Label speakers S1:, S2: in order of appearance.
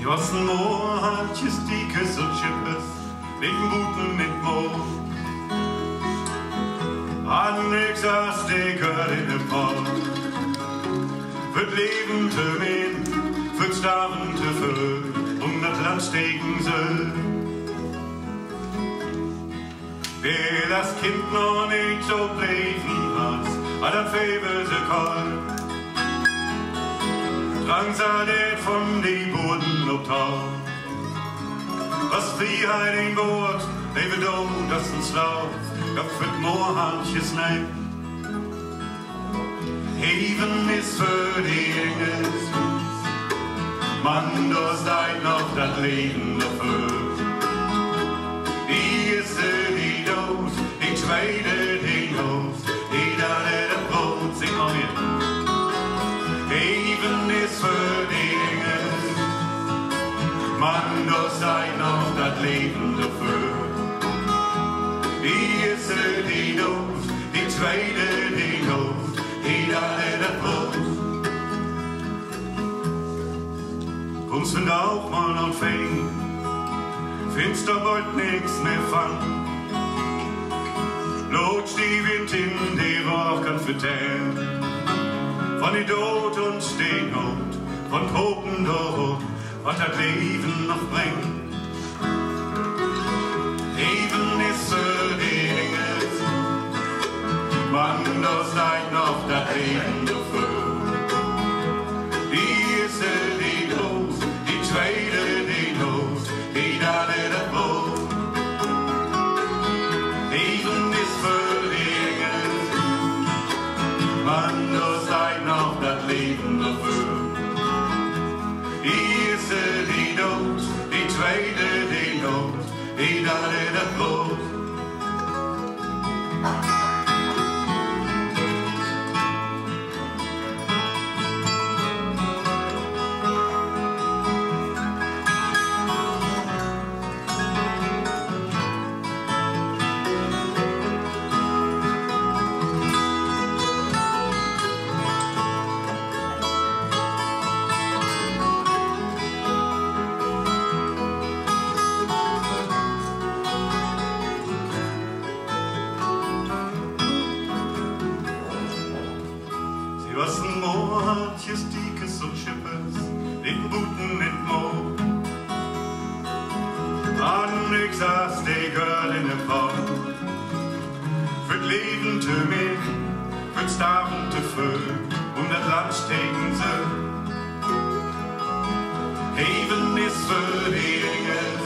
S1: was een mooi handje stiekes op schippers, liggen boeten met mooi. Aan niks als steker in de pot. Voor het leven te min, voor het sterven te veel, om dat land steken ze. Wer das Kind noch nicht so bleiben hat dann Febel sie kalt. Drangsalet von die Boden ob Tag. Was Freiheit in Wort, lebe do, das uns laut, doch für Moorhandjes nein. Heaven ist für die Engel, Mann, du seid noch das Leben dafür. Die ist die Dose, die zweite die Dose, die da nicht Brot, sing mal mit. Even ist für die Engel, Mann, du seid noch das Leben dafür. Die ist die Dose, die zweite die Dose, die da nicht Brot. Kommst du auch mal noch fängt, findest du bald nix mehr fangen. Lotsch die Wind in die Woche kann vertellen. Von die Tod und Steenhut, von Toten dort, was das Leben noch bringt. Leben ist für die Engel, Mann, du seid noch das Leben dafür. Die ist die Dose, die zweite die Dose, die da nicht das Brot. Leben ist für die Engel, Mann, du seid noch das Leben dafür. Die ist die Dose, die zweite die Dose, die da nicht das Brot. Was een moortjes, diekes op schippers, liggen boeten met moor. Aan niks als steker in de pot. Voor het leven te min, voor het sterven te veel, om dat land steken ze. Heaven is voor die Engel,